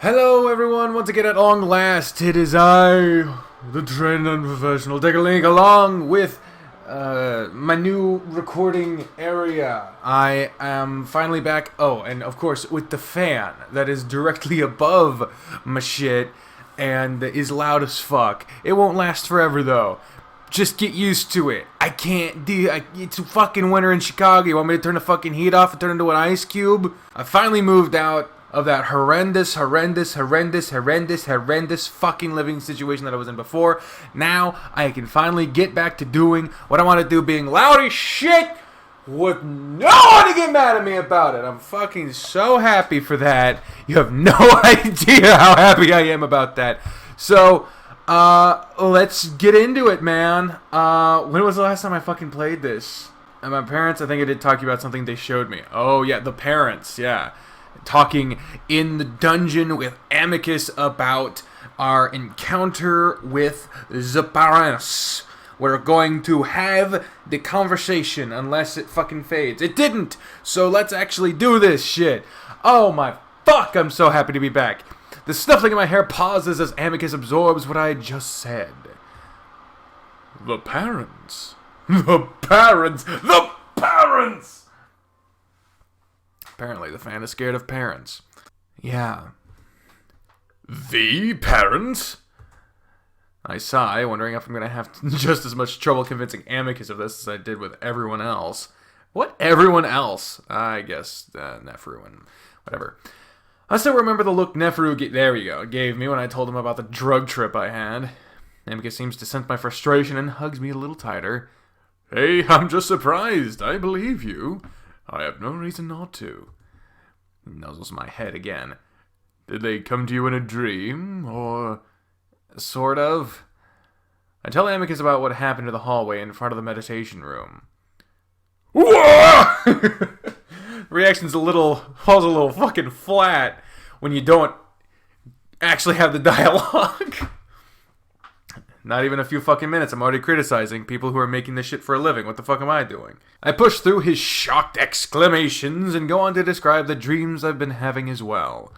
Hello everyone, once again at long last, it is I, the trained and professional Digger along with my new recording area. I am finally back, and of course with the fan that is directly above my shit and is loud as fuck. It won't last forever though. Just get used to it. It's fucking winter in Chicago. You want me to turn the fucking heat off and turn into an ice cube? I finally moved out of that horrendous fucking living situation that I was in before. Now, I can finally get back to doing what I want to do, being loud as shit with no one to get mad at me about it. I'm fucking so happy for that. You have no idea how happy I am about that. So, let's get into it, man. When was the last time I fucking played this? And my parents, I think I did talk to you about something they showed me. Oh, yeah, the parents, yeah. Talking in the dungeon with Amicus about our encounter with the parents. We're going to have the conversation unless it fucking fades. It didn't! So let's actually do this shit. Oh my fuck, I'm so happy to be back. The snuffling in my hair pauses as Amicus absorbs what I just said. The parents. The parents. The parents! Apparently the fan is scared of parents. Yeah. The parents? I sigh, wondering if I'm going to have just as much trouble convincing Amicus of this as I did with everyone else. What everyone else? I guess Neferu and whatever. I still remember the look Neferu gave me when I told him about the drug trip I had. Amicus seems to sense my frustration and hugs me a little tighter. Hey, I'm just surprised. I believe you. I have no reason not to. He nuzzles my head again. Did they come to you in a dream, or... sort of? I tell Amicus about what happened in the hallway in front of the meditation room. Reaction's falls a little fucking flat when you don't actually have the dialogue. Not even a few fucking minutes, I'm already criticizing people who are making this shit for a living. What the fuck am I doing? I push through his shocked exclamations and go on to describe the dreams I've been having as well.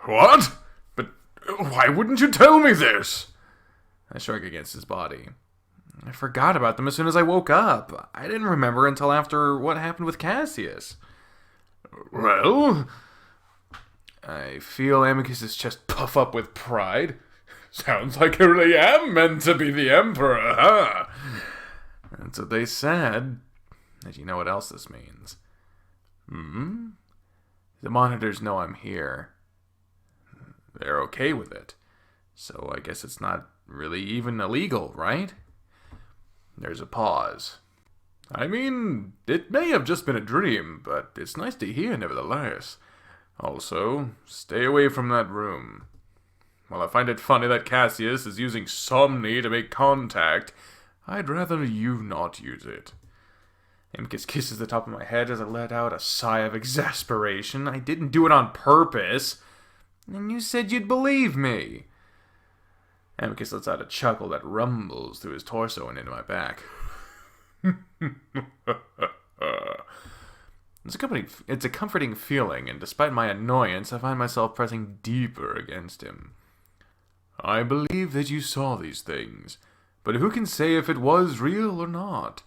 What? But why wouldn't you tell me this? I shrug against his body. I forgot about them as soon as I woke up. I didn't remember until after what happened with Cassius. Well? I feel Amicus's chest puff up with pride. Sounds like I really am meant to be the Emperor, huh? That's what they said. And you know what else this means. The monitors know I'm here. They're okay with it. So I guess it's not really even illegal, right? There's a pause. I mean, it may have just been a dream, but it's nice to hear nevertheless. Also, stay away from that room. While I find it funny that Cassius is using Somni to make contact, I'd rather you not use it. Amicus kisses the top of my head as I let out a sigh of exasperation. I didn't do it on purpose. And you said you'd believe me. Amicus lets out a chuckle that rumbles through his torso and into my back. It's a comforting feeling, and despite my annoyance, I find myself pressing deeper against him. I believe that you saw these things, but who can say if it was real or not?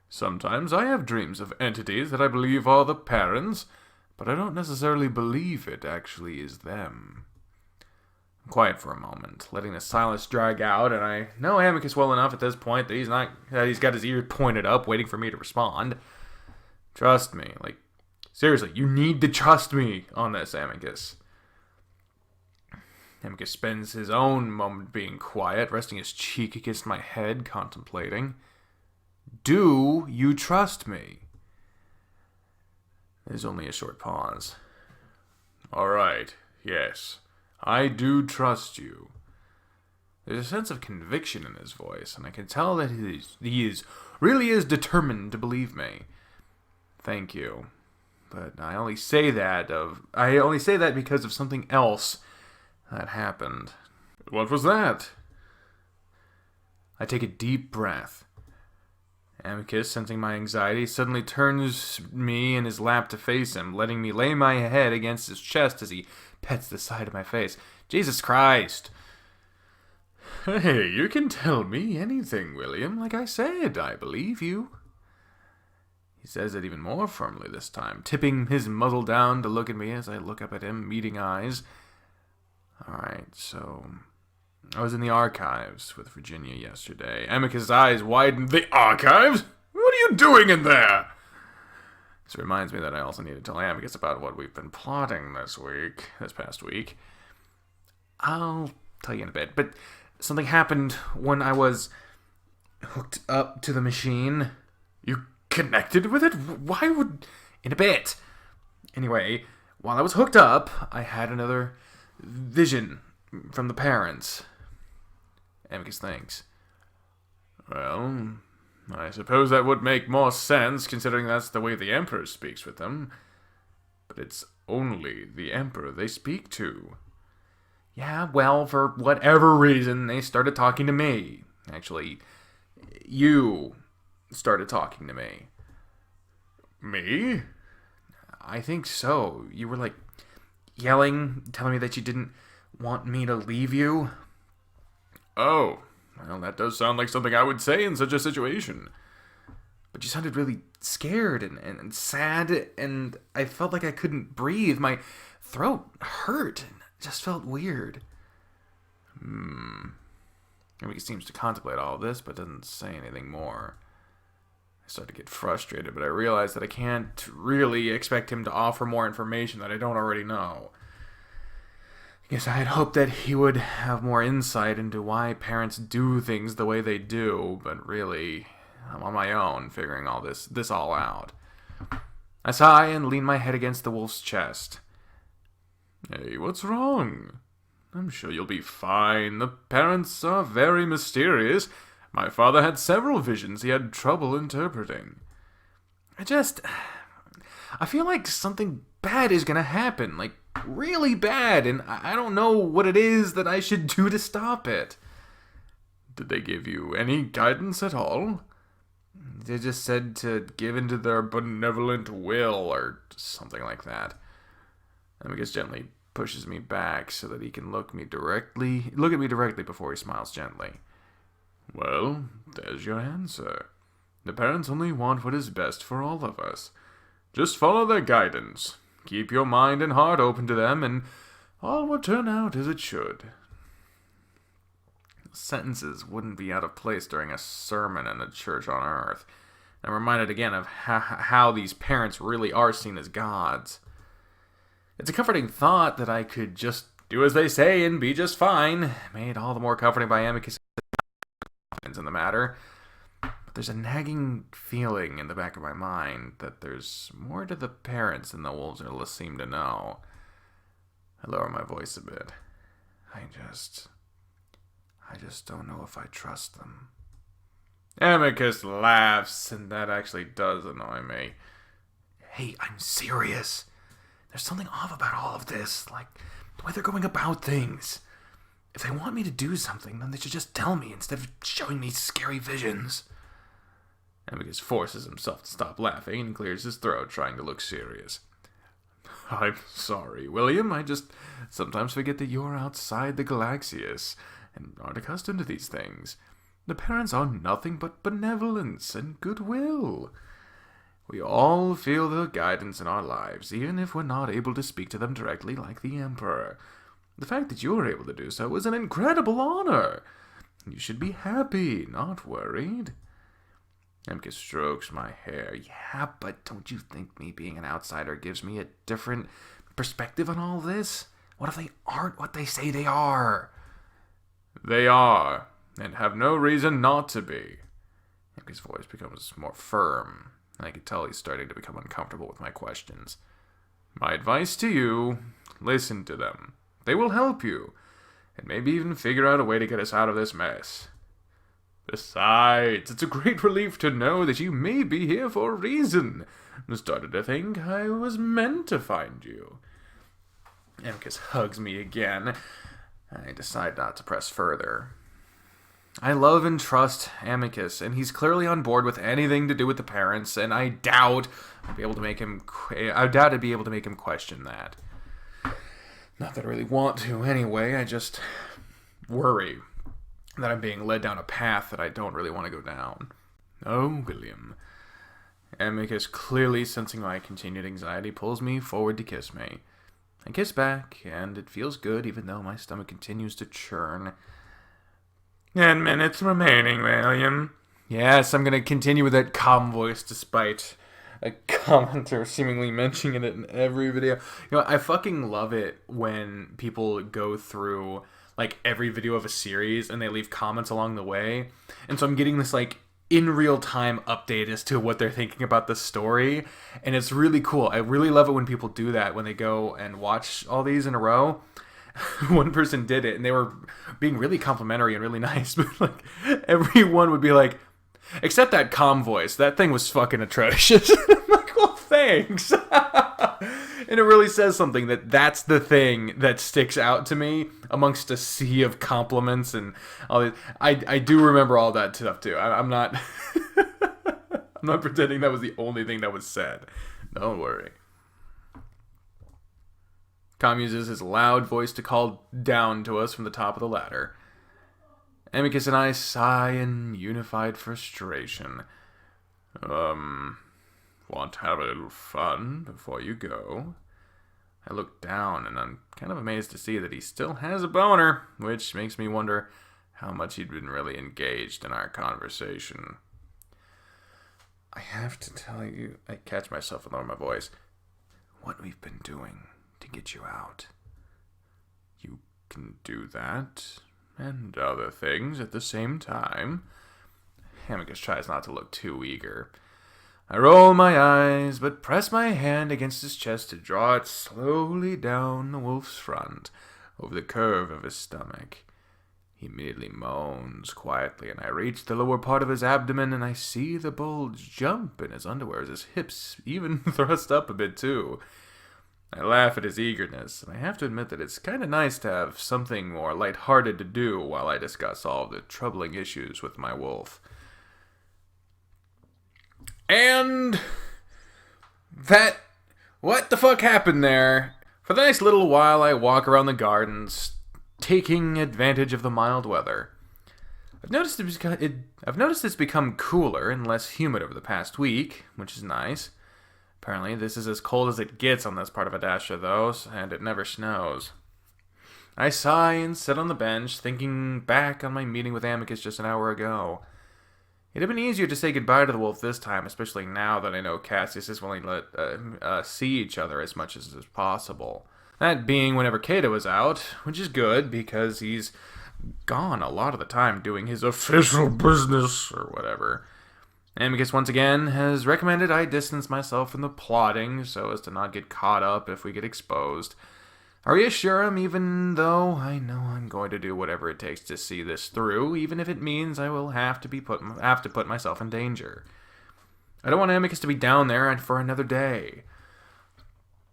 Sometimes I have dreams of entities that I believe are the parents, but I don't necessarily believe it actually is them. I'm quiet for a moment, letting the silence drag out, and I know Amicus well enough at this point that he's got his ear pointed up, waiting for me to respond. Trust me, seriously, you need to trust me on this, Amicus. Amicus spends his own moment being quiet, resting his cheek against my head, contemplating. Do you trust me? There's only a short pause. All right, yes, I do trust you. There's a sense of conviction in his voice, and I can tell that he really is determined to believe me. Thank you, but I only say that because of something else that happened. What was that? I take a deep breath. Amicus, sensing my anxiety, suddenly turns me in his lap to face him, letting me lay my head against his chest as he pets the side of my face. Jesus Christ! Hey, you can tell me anything, William. Like I said, I believe you. He says it even more firmly this time, tipping his muzzle down to look at me as I look up at him, meeting eyes. Alright, so I was in the archives with Virginia yesterday. Amicus' eyes widened. The archives? What are you doing in there? This reminds me that I also need to tell Amicus about what we've been plotting this past week. I'll tell you in a bit, but something happened when I was hooked up to the machine. You connected with it? Why would... In a bit. Anyway, while I was hooked up, I had another vision from the parents. Amicus thinks. Well, I suppose that would make more sense, considering that's the way the Emperor speaks with them. But it's only the Emperor they speak to. Yeah, well, for whatever reason, they started talking to me. Actually, you started talking to me. Me? I think so. You were, like, yelling, telling me that you didn't want me to leave you. Oh, well, that does sound like something I would say in such a situation. But you sounded really scared and sad, and I felt like I couldn't breathe. My throat hurt, and it just felt weird. I mean, he seems to contemplate all of this, but doesn't say anything more. I start to get frustrated, but I realize that I can't really expect him to offer more information that I don't already know. I guess I had hoped that he would have more insight into why parents do things the way they do, but really, I'm on my own figuring all this all out. I sigh and lean my head against the wolf's chest. Hey, what's wrong? I'm sure you'll be fine. The parents are very mysterious. My father had several visions he had trouble interpreting. I feel like something bad is gonna happen, like really bad, and I don't know what it is that I should do to stop it. Did they give you any guidance at all? They just said to give into their benevolent will, or something like that. Amicus gently pushes me back so that he can look at me directly before he smiles gently. Well, there's your answer. The parents only want what is best for all of us. Just follow their guidance. Keep your mind and heart open to them, and all will turn out as it should. Sentences wouldn't be out of place during a sermon in a church on earth. I'm reminded again of how these parents really are seen as gods. It's a comforting thought that I could just do as they say and be just fine, made all the more comforting by Amicus' confidence in the matter. But there's a nagging feeling in the back of my mind that there's more to the parents than the wolves seem to know. I lower my voice a bit. I just don't know if I trust them. Amicus laughs, and that actually does annoy me. Hey, I'm serious. There's something off about all of this, like the way they're going about things. If they want me to do something, then they should just tell me instead of showing me scary visions. Amicus forces himself to stop laughing and clears his throat, trying to look serious. I'm sorry, William. I just sometimes forget that you're outside the Galaxius and aren't accustomed to these things. The parents are nothing but benevolence and goodwill. We all feel their guidance in our lives, even if we're not able to speak to them directly like the Emperor. The fact that you're able to do so is an incredible honor. You should be happy, not worried. Amicus strokes my hair. Yeah, but don't you think me being an outsider gives me a different perspective on all this? What if they aren't what they say they are? They are, and have no reason not to be. Amicus' voice becomes more firm, and I can tell he's starting to become uncomfortable with my questions. My advice to you, listen to them. They will help you, and maybe even figure out a way to get us out of this mess. Besides, it's a great relief to know that you may be here for a reason. I started to think I was meant to find you. Amicus hugs me again. I decide not to press further. I love and trust Amicus, and he's clearly on board with anything to do with the parents, and I doubt I'd be able to make him question that. Not that I really want to anyway, I just worry that I'm being led down a path that I don't really want to go down. Oh, William. Amicus, clearly sensing my continued anxiety, pulls me forward to kiss me. I kiss back, and it feels good even though my stomach continues to churn. 10 minutes remaining, William. Yes, I'm going to continue with that calm voice despite a commenter seemingly mentioning it in every video. You know, I fucking love it when people go through, like, every video of a series and they leave comments along the way. And so I'm getting this, like, in real time update as to what they're thinking about the story. And it's really cool. I really love it when people do that, when they go and watch all these in a row. One person did it and they were being really complimentary and really nice, but like everyone would be like, except that calm voice, that thing was fucking atrocious. I'm like, well, thanks. And it really says something that's the thing that sticks out to me amongst a sea of compliments and all this. I do remember all that stuff too. I'm not I'm not pretending that was the only thing that was said. Don't worry. Tom uses his loud voice to call down to us from the top of the ladder. Amicus and I sigh in unified frustration. Want to have a little fun before you go? I look down and I'm kind of amazed to see that he still has a boner, which makes me wonder how much he'd been really engaged in our conversation. I have to tell you, I catch myself and lower my voice, what we've been doing to get you out. You can do that and other things at the same time. Amicus tries not to look too eager. I roll my eyes, but press my hand against his chest to draw it slowly down the wolf's front, over the curve of his stomach. He immediately moans quietly, and I reach the lower part of his abdomen, and I see the bulge jump in his underwear as his hips even thrust up a bit too. I laugh at his eagerness, and I have to admit that it's kind of nice to have something more lighthearted to do while I discuss all of the troubling issues with my wolf. And what the fuck happened there? For the next little while, I walk around the gardens, taking advantage of the mild weather. I've noticed it's become cooler and less humid over the past week, which is nice. Apparently, this is as cold as it gets on this part of Adastra, though, and it never snows. I sigh and sit on the bench, thinking back on my meeting with Amicus just an hour ago. It'd have been easier to say goodbye to the wolf this time, especially now that I know Cassius is willing to let see each other as much as is possible. That being whenever Cato is out, which is good, because he's gone a lot of the time doing his official business, or whatever. Amicus once again has recommended I distance myself from the plotting so as to not get caught up if we get exposed. I reassure him even though I know I'm going to do whatever it takes to see this through, even if it means I will have to put myself in danger. I don't want Amicus to be down there for another day.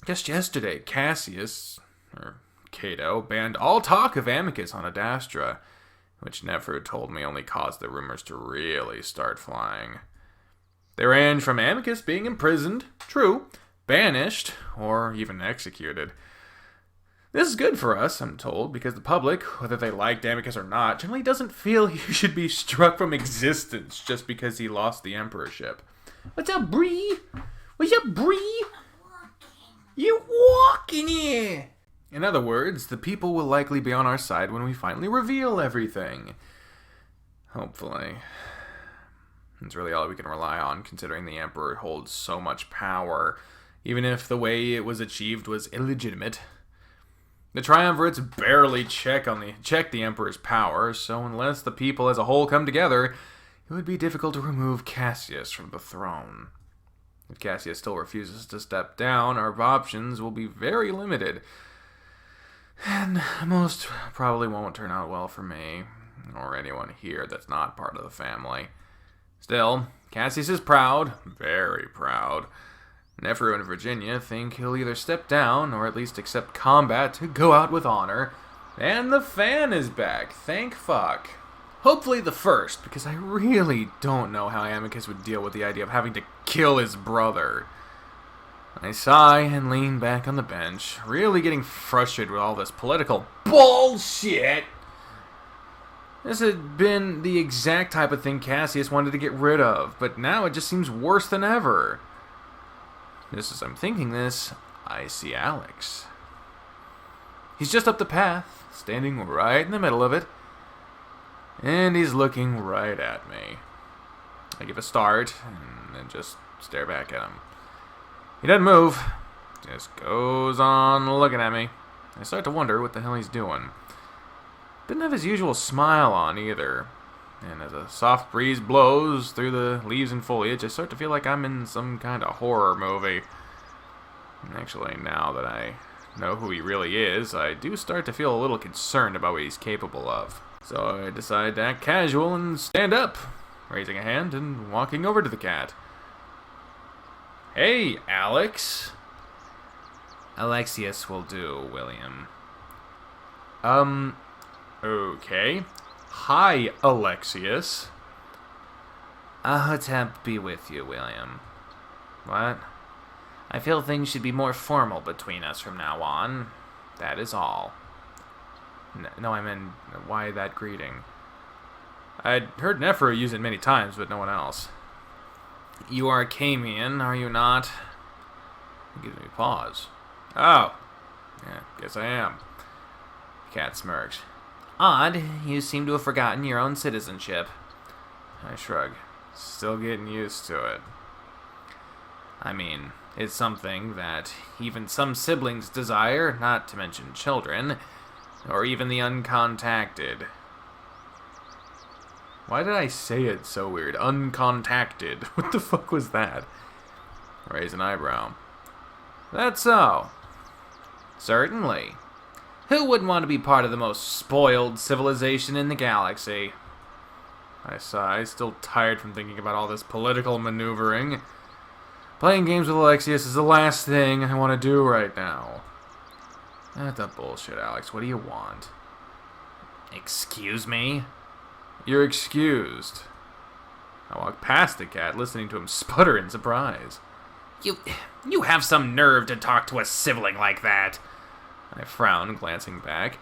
Just yesterday, Cassius, or Cato, banned all talk of Amicus on Adastra, which Neferu told me only caused the rumors to really start flying. They range from Amicus being imprisoned, true, banished, or even executed. This is good for us, I'm told, because the public, whether they liked Amicus or not, generally doesn't feel he should be struck from existence just because he lost the emperorship. What's up, Bree? What's up, Bree? You're walking here! In other words, the people will likely be on our side when we finally reveal everything. Hopefully. It's really all we can rely on, considering the Emperor holds so much power, even if the way it was achieved was illegitimate. The triumvirates barely check the Emperor's power, so unless the people as a whole come together, it would be difficult to remove Cassius from the throne. If Cassius still refuses to step down, our options will be very limited. And most probably won't turn out well for me, or anyone here that's not part of the family. Still, Cassius is proud, very proud. Neferu and Virginia think he'll either step down, or at least accept combat to go out with honor. And the fan is back, thank fuck. Hopefully the first, because I really don't know how Amicus would deal with the idea of having to kill his brother. I sigh and lean back on the bench, really getting frustrated with all this political bullshit. This had been the exact type of thing Cassius wanted to get rid of, but now it just seems worse than ever. Just as I'm thinking this, I see Alex. He's just up the path, standing right in the middle of it, and he's looking right at me. I give a start, and then just stare back at him. He doesn't move, just goes on looking at me. I start to wonder what the hell he's doing. Didn't have his usual smile on either, and as a soft breeze blows through the leaves and foliage, I start to feel like I'm in some kind of horror movie. Actually, now that I know who he really is, I do start to feel a little concerned about what he's capable of. So I decide to act casual and stand up, raising a hand and walking over to the cat. Hey, Alex. Alexius will do, William. Okay. Hi, Alexius. Ahotep be with you, William. What? I feel things should be more formal between us from now on. That is all. No, I mean, why that greeting? I'd heard Nephro use it many times, but no one else. You are a Camian, are you not? It gives me a pause. Oh. Yeah, guess I am. Cat smirks. Odd, you seem to have forgotten your own citizenship. I shrug. Still getting used to it. I mean, it's something that even some siblings desire, not to mention children, or even the uncontacted. Why did I say it so weird? Uncontacted. What the fuck was that? Raise an eyebrow. That's so. Certainly. Who wouldn't want to be part of the most spoiled civilization in the galaxy? I sigh, still tired from thinking about all this political maneuvering. Playing games with Alexius is the last thing I want to do right now. That's a bullshit, Alex. What do you want? Excuse me? You're excused. I walk past the cat, listening to him sputter in surprise. You have some nerve to talk to a sibling like that. I frown, glancing back.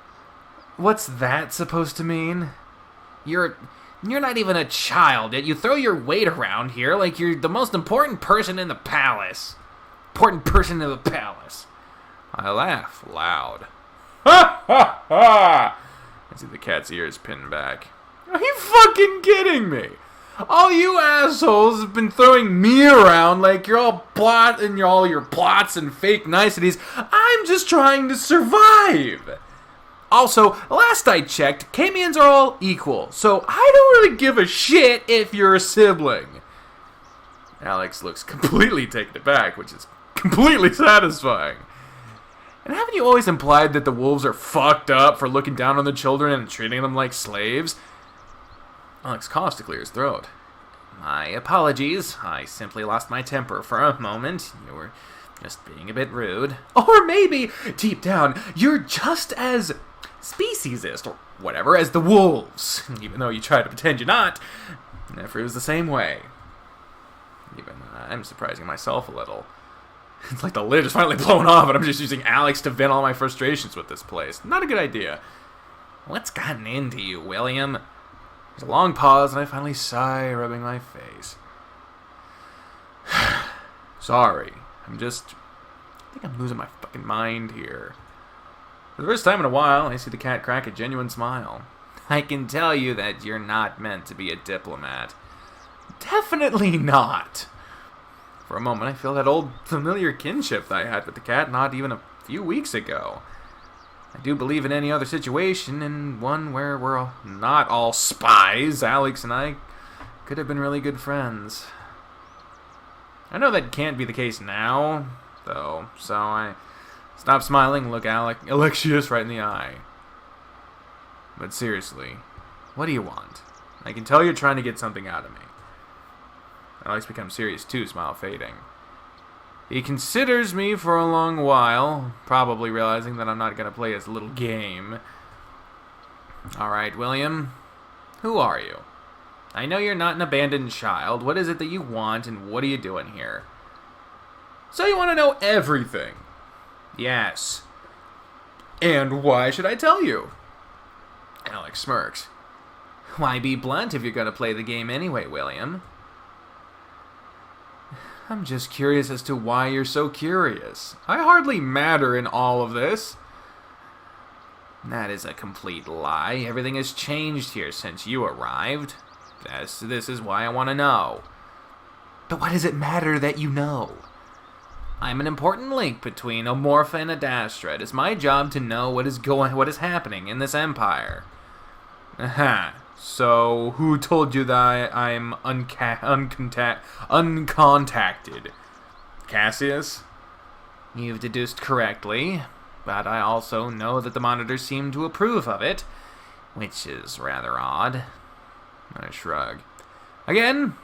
What's that supposed to mean? You're not even a child, yet you throw your weight around here like you're the most important person in the palace. Important person in the palace. I laugh loud. Ha ha ha! I see the cat's ears pinned back. Are you fucking kidding me? All you assholes have been throwing me around like you're all plotting all your plots and fake niceties. I'm just trying to survive. Also, last I checked, Camians are all equal, so I don't really give a shit if you're a sibling. Alex looks completely taken aback, which is completely satisfying. And haven't you always implied that the wolves are fucked up for looking down on the children and treating them like slaves? Alex coughs to clear his throat. My apologies. I simply lost my temper for a moment. You were just being a bit rude. Or maybe, deep down, you're just as speciesist, or whatever, as the wolves. Even though you try to pretend you're not. Nephro was the same way. Even I'm surprising myself a little. It's like the lid is finally blown off, and I'm just using Alex to vent all my frustrations with this place. Not a good idea. What's gotten into you, William? There's a long pause, and I finally sigh, rubbing my face. Sorry. I think I'm losing my fucking mind here. For the first time in a while, I see the cat crack a genuine smile. I can tell you that you're not meant to be a diplomat. Definitely not. For a moment, I feel that old familiar kinship that I had with the cat not even a few weeks ago. I do believe in any other situation, in one where we're not all spies, Alex and I could have been really good friends. I know that can't be the case now, though, so I stop smiling and look Alexius right in the eye. But seriously, what do you want? I can tell you're trying to get something out of me. Alex becomes serious too, smile fading. He considers me for a long while, probably realizing that I'm not going to play his little game. Alright, William. Who are you? I know you're not an abandoned child. What is it that you want, and what are you doing here? So you want to know everything? Yes. And why should I tell you? Alex smirks. Why be blunt if you're going to play the game anyway, William? I'm just curious as to why you're so curious. I hardly matter in all of this. That is a complete lie. Everything has changed here since you arrived. This is why I want to know. But why does it matter that you know? I'm an important link between Omorpha and Adastra. It is my job to know what is happening in this empire. Aha. So, who told you that I'm uncontacted? Cassius? You've deduced correctly, but I also know that the monitors seem to approve of it, which is rather odd. I shrug. Again,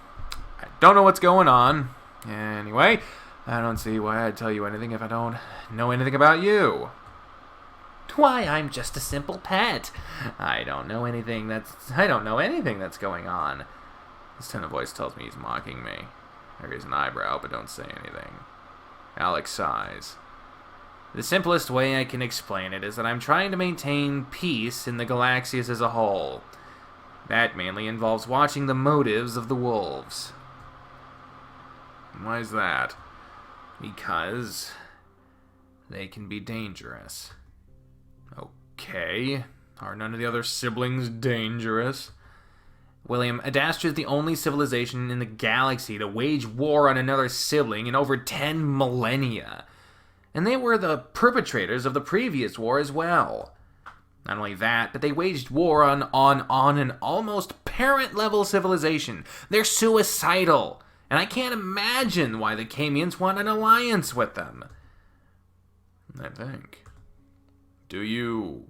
I don't know what's going on. Anyway, I don't see why I'd tell you anything if I don't know anything about you. Why, I'm just a simple pet. I don't know anything that's going on. His tone of voice tells me he's mocking me. I raise an eyebrow, but don't say anything. Alex sighs. The simplest way I can explain it is that I'm trying to maintain peace in the Galaxias as a whole. That mainly involves watching the motives of the wolves. Why is that? Because they can be dangerous. Okay. Are none of the other siblings dangerous? William, Adastra is the only civilization in the galaxy to wage war on another sibling in over 10 millennia. And they were the perpetrators of the previous war as well. Not only that, but they waged war on an almost parent-level civilization. They're suicidal. And I can't imagine why the Camians want an alliance with them. I think. Do you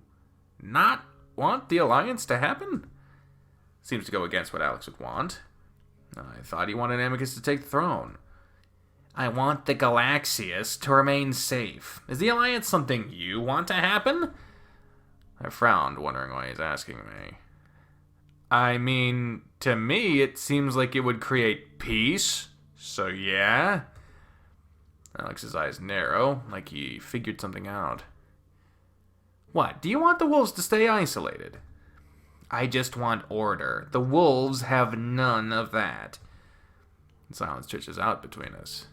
not want the alliance to happen? Seems to go against what Alex would want. I thought he wanted Amicus to take the throne. I want the Galaxias to remain safe. Is the alliance something you want to happen? I frowned, wondering why he's asking me. I mean, to me, it seems like it would create peace. So yeah? Alex's eyes narrow, like he figured something out. What, do you want the wolves to stay isolated? I just want order. The wolves have none of that. Silence stretches out between us.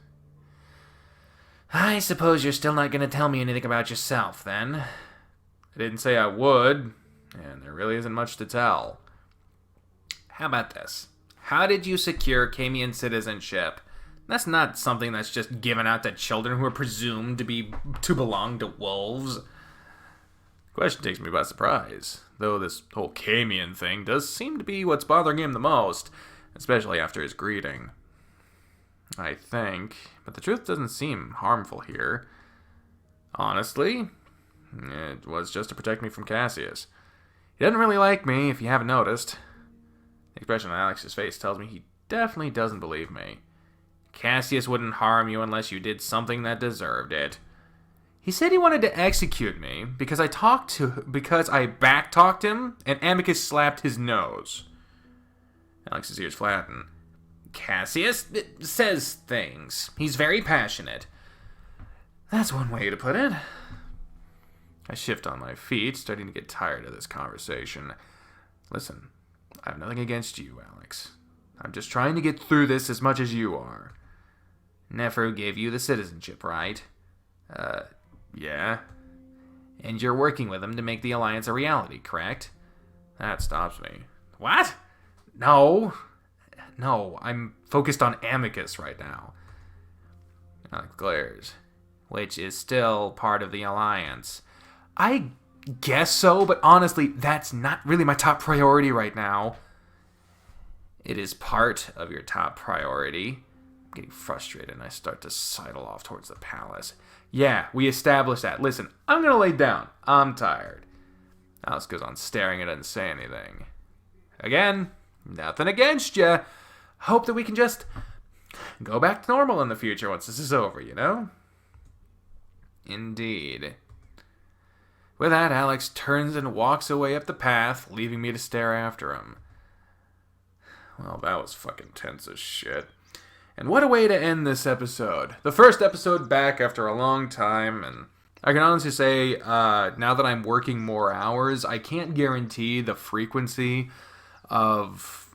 I suppose you're still not going to tell me anything about yourself, then. I didn't say I would, and there really isn't much to tell. How about this? How did you secure Camian citizenship? That's not something that's just given out to children who are presumed to belong to wolves. The question takes me by surprise, though this whole Camian thing does seem to be what's bothering him the most, especially after his greeting. I think, but the truth doesn't seem harmful here. Honestly, it was just to protect me from Cassius. He doesn't really like me, if you haven't noticed. The expression on Alex's face tells me he definitely doesn't believe me. Cassius wouldn't harm you unless you did something that deserved it. He said he wanted to execute me because I backtalked him and Amicus slapped his nose. Alex's ears flatten. Cassius says things. He's very passionate. That's one way to put it. I shift on my feet, starting to get tired of this conversation. Listen, I have nothing against you, Alex. I'm just trying to get through this as much as you are. Neferu gave you the citizenship, right? Yeah. And you're working with him to make the alliance a reality, correct? That stops me. What? No, I'm focused on Amicus right now. Alex glares. Which is still part of the alliance. I guess so, but honestly, that's not really my top priority right now. It is part of your top priority. I'm getting frustrated and I start to sidle off towards the palace. Yeah, we established that. Listen, I'm gonna lay down. I'm tired. Alice goes on staring and doesn't say anything. Again, nothing against you. Hope that we can just go back to normal in the future once this is over, you know? Indeed. With that, Alex turns and walks away up the path, leaving me to stare after him. Well, that was fucking tense as shit. And what a way to end this episode. The first episode back after a long time, and I can honestly say, now that I'm working more hours, I can't guarantee the frequency of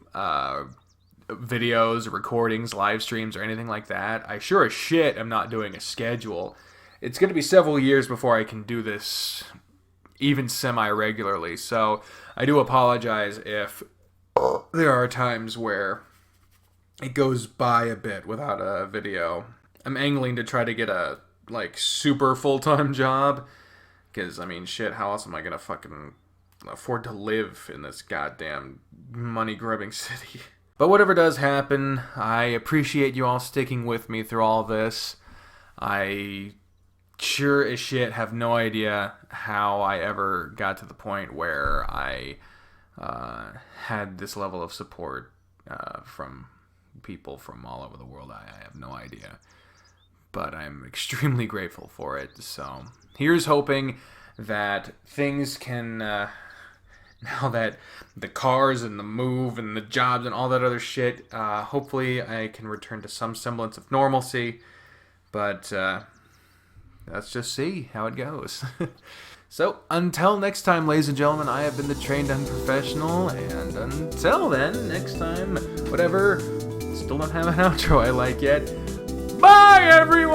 videos, recordings, live streams, or anything like that. I sure as shit am not doing a schedule. It's going to be several years before I can do this even semi-regularly, so I do apologize if there are times where it goes by a bit without a video. I'm angling to try to get a, super full-time job, because, I mean, shit, how else am I going to fucking afford to live in this goddamn money-grubbing city? But whatever does happen, I appreciate you all sticking with me through all this. I sure as shit have no idea how I ever got to the point where I had this level of support from people from all over the world. I have no idea. But I'm extremely grateful for it. So here's hoping that things can, now that the cars and the move and the jobs and all that other shit, hopefully I can return to some semblance of normalcy. But let's just see how it goes. So, until next time, ladies and gentlemen, I have been the Trained Unprofessional, and until then, next time, whatever, still don't have an outro I like yet. Bye, everyone!